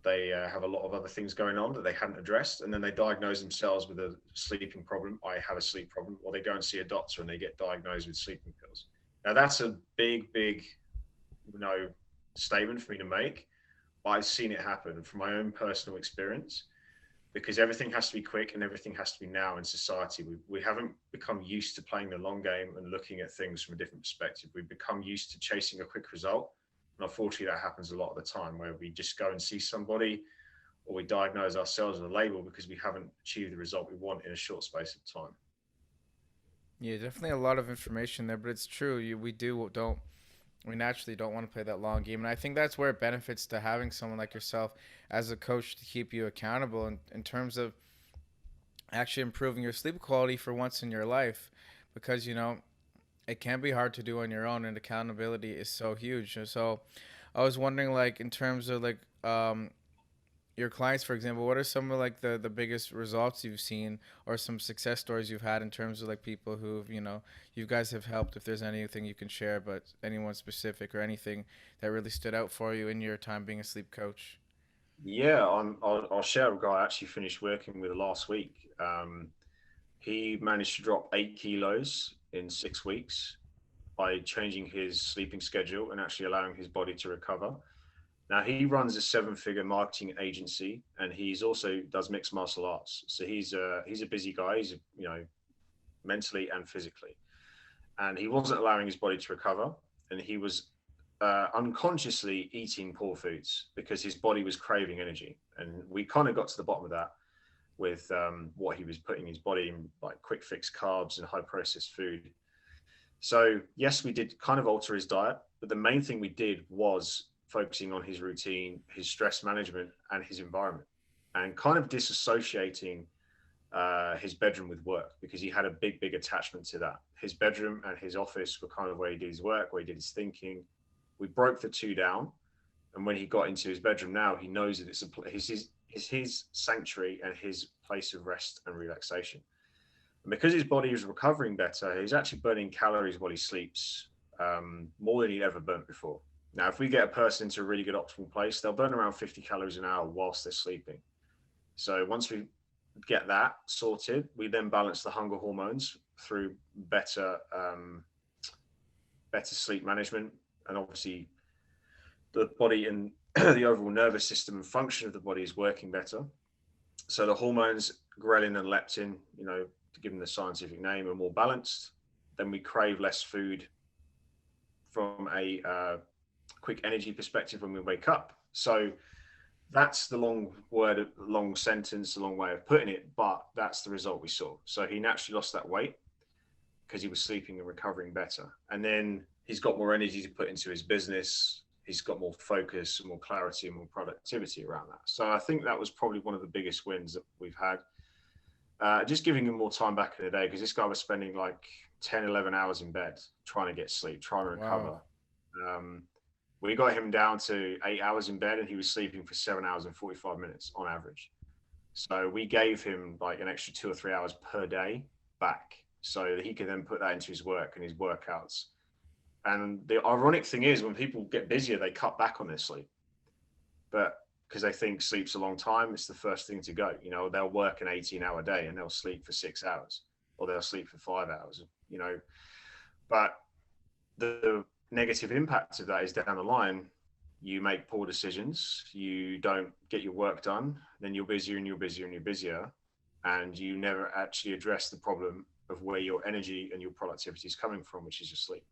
Speaker 2: they have a lot of other things going on that they hadn't addressed. And then they diagnose themselves with a sleeping problem. I have a sleep problem. Or they go and see a doctor and they get diagnosed with sleeping pills. Now, that's a big, statement for me to make. But I've seen it happen from my own personal experience, because everything has to be quick and everything has to be now in society. We haven't become used to playing the long game and looking at things from a different perspective. We've become used to chasing a quick result. And unfortunately, that happens a lot of the time, where we just go and see somebody, or we diagnose ourselves with a label because we haven't achieved the result we want in a short space of time.
Speaker 3: Yeah, definitely a lot of information there, but it's true. We naturally don't want to play that long game. And I think that's where it benefits to having someone like yourself as a coach to keep you accountable in terms of actually improving your sleep quality for once in your life. Because, it can be hard to do on your own, and accountability is so huge. And so I was wondering, like, in terms of, like, your clients, for example, what are some of, like, the biggest results you've seen, or some success stories you've had in terms of, like, people who've, you guys have helped, if there's anything you can share, but anyone specific or anything that really stood out for you in your time being a sleep coach?
Speaker 2: Yeah, I'll share a guy I actually finished working with last week. He managed to drop 8 kilos in 6 weeks by changing his sleeping schedule and actually allowing his body to recover. Now, he runs a 7-figure marketing agency, and he's also does mixed martial arts. So he's a busy guy. He's mentally and physically, and he wasn't allowing his body to recover, and he was unconsciously eating poor foods because his body was craving energy. And we kind of got to the bottom of that with what he was putting his body in, like quick fix carbs and high processed food. So yes, we did kind of alter his diet, but the main thing we did was focusing on his routine, his stress management, and his environment, and kind of disassociating his bedroom with work, because he had a big attachment to that. His bedroom and his office were kind of where he did his work, where he did his thinking. We broke the two down, and when he got into his bedroom now, he knows that it's his sanctuary and his place of rest and relaxation. And because his body is recovering better, he's actually burning calories while he sleeps, more than he'd ever burnt before. Now, if we get a person into a really good optimal place, they'll burn around 50 calories an hour whilst they're sleeping. So once we get that sorted, we then balance the hunger hormones through better sleep management, and obviously the body and the overall nervous system and function of the body is working better. So the hormones, ghrelin and leptin, to give them the scientific name, are more balanced. Then we crave less food from a quick energy perspective when we wake up. So that's the long sentence, the long way of putting it, but that's the result we saw. So he naturally lost that weight because he was sleeping and recovering better. And then he's got more energy to put into his business. He's got more focus and more clarity and more productivity around that. So I think that was probably one of the biggest wins that we've had. Just giving him more time back in the day, because this guy was spending like 10, 11 hours in bed trying to get sleep, trying to recover. Wow. We got him down to 8 hours in bed, and he was sleeping for 7 hours and 45 minutes on average. So we gave him like an extra 2 or 3 hours per day back, so that he could then put that into his work and his workouts. And the ironic thing is, when people get busier, they cut back on their sleep, but because they think sleep's a long time, it's the first thing to go. They'll work an 18-hour day and they'll sleep for 6 hours, or they'll sleep for 5 hours, but the negative impact of that is down the line, you make poor decisions, you don't get your work done, then you're busier and you're busier and you're busier, and you never actually address the problem of where your energy and your productivity is coming from, which is your sleep.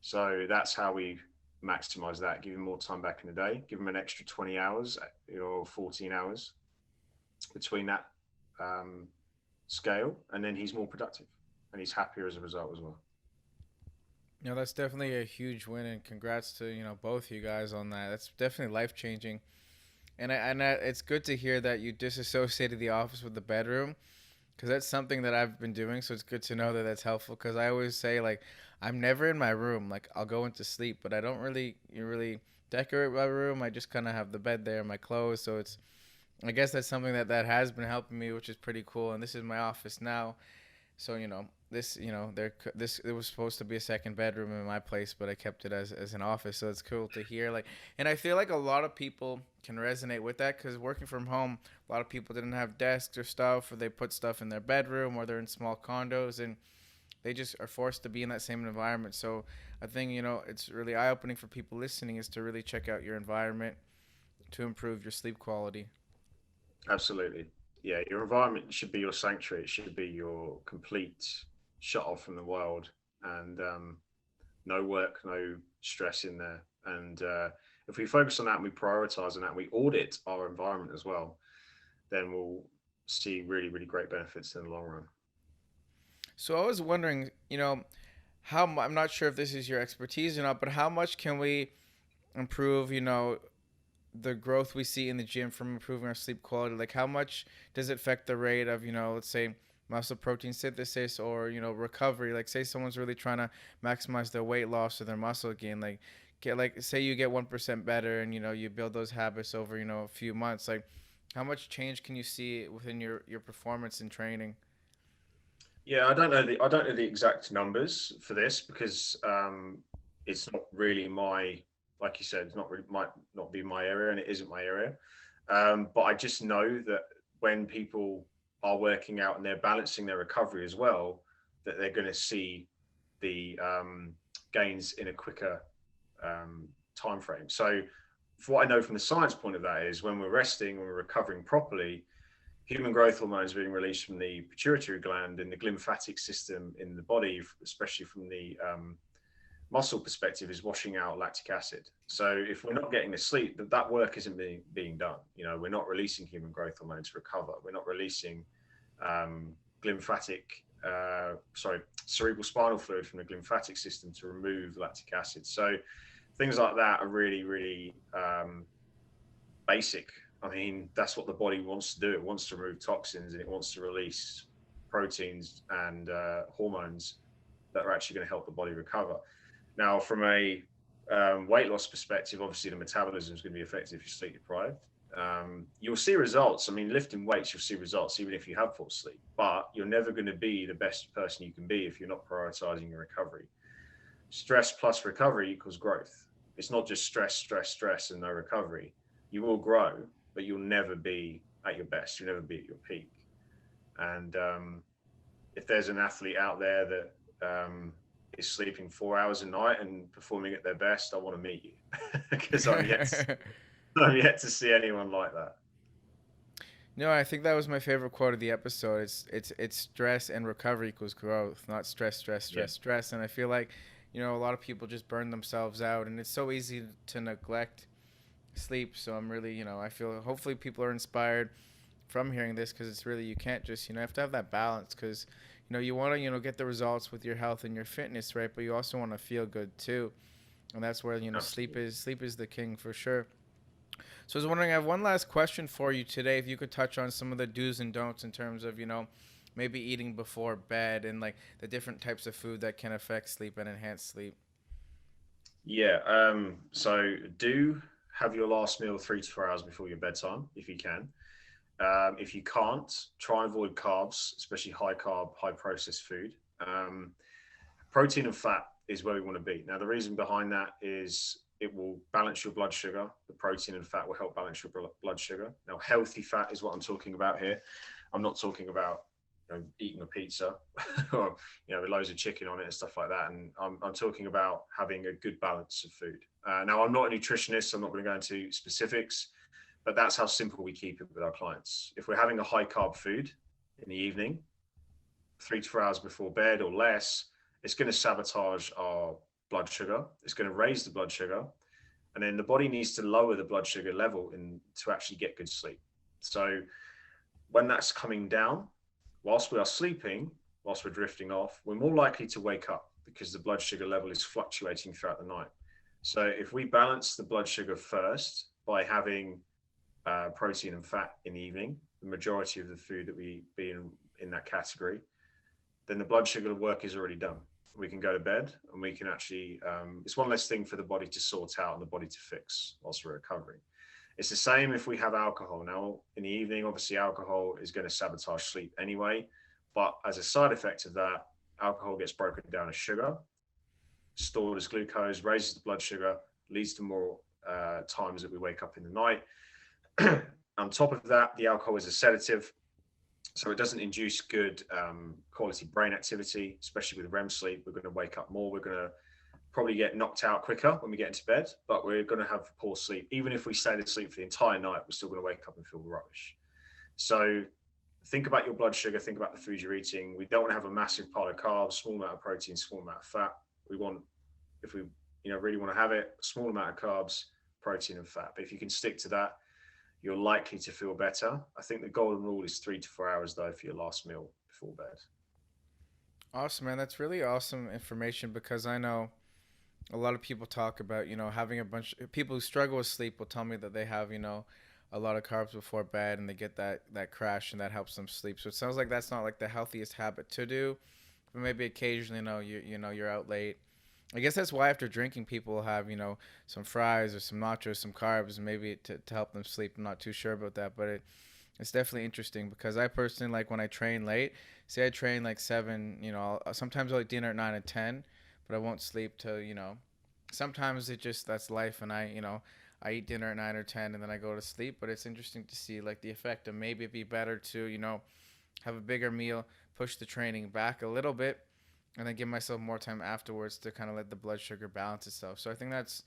Speaker 2: So that's how we maximize that, give him more time back in the day, give him an extra 20 hours or 14 hours between that scale, and then he's more productive and he's happier as a result as well.
Speaker 3: That's definitely a huge win, and congrats to both you guys on that. That's definitely life changing, and it's good to hear that you disassociated the office with the bedroom, because that's something that I've been doing. So it's good to know that that's helpful. Because I always say like I'm never in my room. Like I'll go into sleep, but I don't really decorate my room. I just kind of have the bed there, my clothes. So it's I guess that's something that has been helping me, which is pretty cool. And this is my office now. So this this it was supposed to be a second bedroom in my place, but I kept it as an office. So it's cool to hear like, and I feel like a lot of people can resonate with that because working from home, a lot of people didn't have desks or stuff, or they put stuff in their bedroom, or they're in small condos, and they just are forced to be in that same environment. So I think it's really eye opening for people listening is to really check out your environment to improve your sleep quality.
Speaker 2: Absolutely. Yeah, your environment should be your sanctuary. It should be your complete shut off from the world, and no work, no stress in there. And if we focus on that and we prioritize on that and we audit our environment as well, then we'll see really, really great benefits in the long run.
Speaker 3: So I was wondering, I'm not sure if this is your expertise or not, but how much can we improve, the growth we see in the gym from improving our sleep quality? Like how much does it affect the rate of, let's say muscle protein synthesis or, recovery? Like say someone's really trying to maximize their weight loss or their muscle gain, like say you get 1% better and, you build those habits over, a few months, like how much change can you see within your performance in training?
Speaker 2: Yeah, I don't know the exact numbers for this because it's not really my, like you said, it's not really might not be my area and it isn't my area. But I just know that when people are working out and they're balancing their recovery as well, that they're going to see the gains in a quicker time frame. So, for what I know from the science point of that is when we're resting, when we're recovering properly, human growth hormones being released from the pituitary gland and the glymphatic system in the body, especially from the muscle perspective, is washing out lactic acid. So if we're not getting the sleep, that work isn't being done. We're not releasing human growth hormone to recover. We're not releasing glymphatic, cerebral spinal fluid from the glymphatic system to remove lactic acid. So things like that are really, really basic. I mean, that's what the body wants to do. It wants to remove toxins and it wants to release proteins and hormones that are actually going to help the body recover. Now, from a weight loss perspective, obviously the metabolism is going to be affected if you're sleep deprived. You'll see results. I mean, lifting weights, you'll see results even if you have full sleep, but you're never going to be the best person you can be if you're not prioritizing your recovery. Stress plus recovery equals growth. It's not just stress, and no recovery. You will grow, but you'll never be at your best. You'll never be at your peak. And if there's an athlete out there that is sleeping 4 hours a night and performing at their best, I want to meet you because I'm yet to see anyone like that.
Speaker 3: No, I think that was my favorite quote of the episode. It's stress and recovery equals growth, not stress. And I feel like, a lot of people just burn themselves out, and it's so easy to neglect sleep. So I'm really, I feel hopefully people are inspired from hearing this because it's really, you can't just, you have to have that balance because, you want to, get the results with your health and your fitness, right? But you also want to feel good too. And that's where, sleep is the king for sure. So I was wondering, I have one last question for you today. If you could touch on some of the do's and don'ts in terms of, maybe eating before bed and like the different types of food that can affect sleep and enhance sleep.
Speaker 2: Yeah. So do have your last meal 3 to 4 hours before your bedtime, if you can. If you can't, try and avoid carbs, especially high carb, high processed food. Protein and fat is where we want to be. Now, the reason behind that is it will balance your blood sugar. The protein and fat will help balance your blood sugar. Now, healthy fat is what I'm talking about here. I'm not talking about eating a pizza or with loads of chicken on it and stuff like that. And I'm talking about having a good balance of food. Now, I'm not a nutritionist, so I'm not going to go into specifics, but that's how simple we keep it with our clients. If we're having a high carb food in the evening, 3 to 4 hours before bed or less, it's going to sabotage our blood sugar. It's going to raise the blood sugar. And then the body needs to lower the blood sugar level to actually get good sleep. So when that's coming down, whilst we are sleeping, whilst we're drifting off, we're more likely to wake up because the blood sugar level is fluctuating throughout the night. So if we balance the blood sugar first by having protein and fat in the evening, the majority of the food that we be in that that category, then the blood sugar work is already done. We can go to bed, and we can actually, it's one less thing for the body to sort out and the body to fix whilst we're recovering. It's the same if we have alcohol. Now, in the evening, obviously, alcohol is going to sabotage sleep anyway. But as a side effect of that, alcohol gets broken down as sugar, stored as glucose, raises the blood sugar, leads to more times that we wake up in the night. On top of that, the alcohol is a sedative, so it doesn't induce good quality brain activity, especially with REM sleep. We're going to wake up more. We're going to probably get knocked out quicker when we get into bed, but we're going to have poor sleep. Even if we stay asleep for the entire night, we're still going to wake up and feel rubbish. So think about your blood sugar, think about the food you're eating. We don't want to have a massive pile of carbs, small amount of protein, small amount of fat. We want, if we really want to have it, a small amount of carbs, protein and fat. But if you can stick to that, you're likely to feel better. I think the golden rule is 3 to 4 hours though for your last meal before bed.
Speaker 3: Awesome, man. That's really awesome information, because I know a lot of people talk about, having a bunch of people who struggle with sleep will tell me that they have, a lot of carbs before bed, and they get that crash, and that helps them sleep. So it sounds like that's not like the healthiest habit to do, but maybe occasionally, you're out late. I guess that's why after drinking, people will have, some fries or some nachos, some carbs, maybe to help them sleep. I'm not too sure about that, but it's definitely interesting, because I personally, like when I train late, say I train like 7, sometimes I'll eat dinner at 9 and 10, but I won't sleep till, sometimes that's life. And I eat dinner at 9 or 10 and then I go to sleep. But it's interesting to see like the effect of maybe it'd be better to, have a bigger meal, push the training back a little bit, and then give myself more time afterwards to kind of let the blood sugar balance itself. So I think that's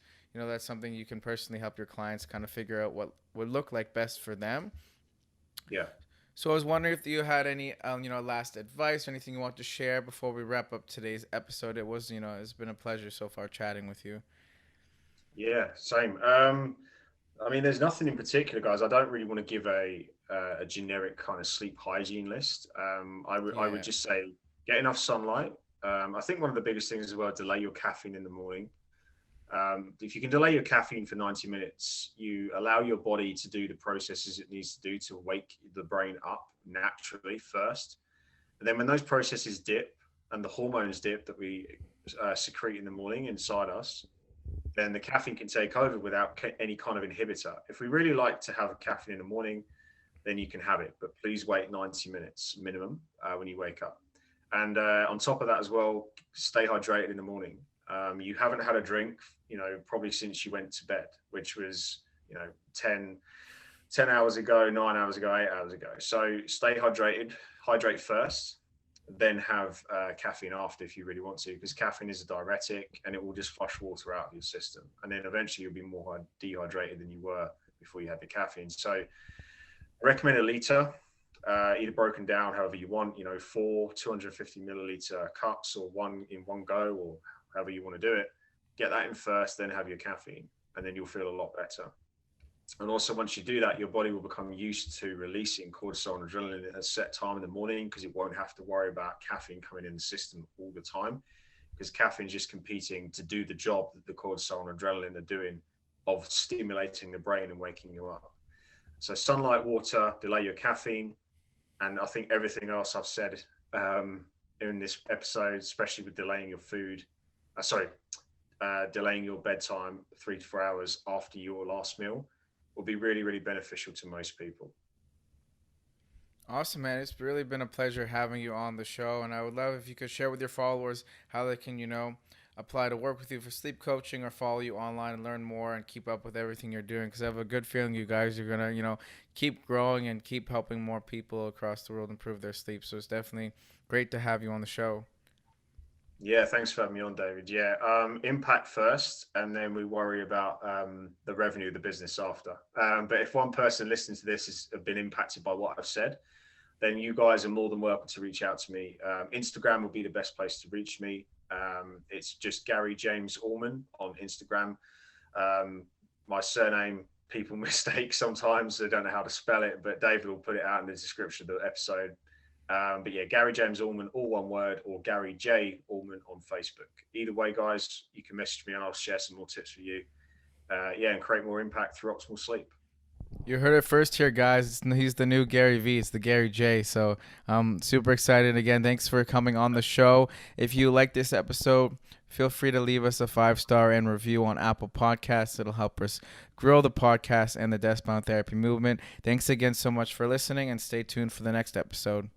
Speaker 3: something you can personally help your clients kind of figure out what would look like best for them.
Speaker 2: Yeah.
Speaker 3: So I was wondering if you had any, last advice or anything you want to share before we wrap up today's episode. It's been a pleasure so far chatting with you.
Speaker 2: Yeah, same. There's nothing in particular, guys. I don't really want to give a generic kind of sleep hygiene list. I would just say get enough sunlight. I think one of the biggest things as well, delay your caffeine in the morning. If you can delay your caffeine for 90 minutes, you allow your body to do the processes it needs to do to wake the brain up naturally first. And then when those processes dip and the hormones dip that we secrete in the morning inside us, then the caffeine can take over without any kind of inhibitor. If we really like to have caffeine in the morning, then you can have it, but please wait 90 minutes minimum when you wake up. And on top of that as well, stay hydrated in the morning. You haven't had a drink, probably since you went to bed, which was, 10 hours ago, 9 hours ago, 8 hours ago. So stay hydrated, hydrate first, then have caffeine after if you really want to, because caffeine is a diuretic and it will just flush water out of your system. And then eventually you'll be more dehydrated than you were before you had the caffeine. So I recommend a liter, either broken down however you want, 4 250 milliliter cups or one in one go, or however you want to do it. Get that in first, then have your caffeine, and then you'll feel a lot better. And also, once you do that, your body will become used to releasing cortisol and adrenaline at a set time in the morning, because it won't have to worry about caffeine coming in the system all the time, because caffeine is just competing to do the job that the cortisol and adrenaline are doing of stimulating the brain and waking you up. So sunlight, water, delay your caffeine, and I think everything else I've said in this episode, especially with delaying your food, delaying your bedtime 3 to 4 hours after your last meal, will be really, really beneficial to most people.
Speaker 3: Awesome, man. It's really been a pleasure having you on the show, and I would love if you could share with your followers how they can, apply to work with you for sleep coaching, or follow you online and learn more and keep up with everything you're doing, because I have a good feeling you guys are going to, keep growing and keep helping more people across the world improve their sleep. So it's definitely great to have you on the show.
Speaker 2: Yeah, thanks for having me on, David. Yeah, impact first, and then we worry about the revenue of the business after. But if one person listening to this has been impacted by what I've said, then you guys are more than welcome to reach out to me. Instagram will be the best place to reach me. It's just Gary James Allman on Instagram. My surname, people mistake sometimes. They don't know how to spell it, but David will put it out in the description of the episode. But yeah, Gary James Allman, all one word, or Gary J Allman on Facebook. Either way, guys, you can message me and I'll share some more tips for you. And create more impact through optimal sleep.
Speaker 3: You heard it first here, guys. He's the new Gary V. It's the Gary J. So I'm super excited. Again, thanks for coming on the show. If you like this episode, feel free to leave us a 5-star and review on Apple Podcasts. It'll help us grow the podcast and the Deskbound Therapy movement. Thanks again so much for listening, and stay tuned for the next episode.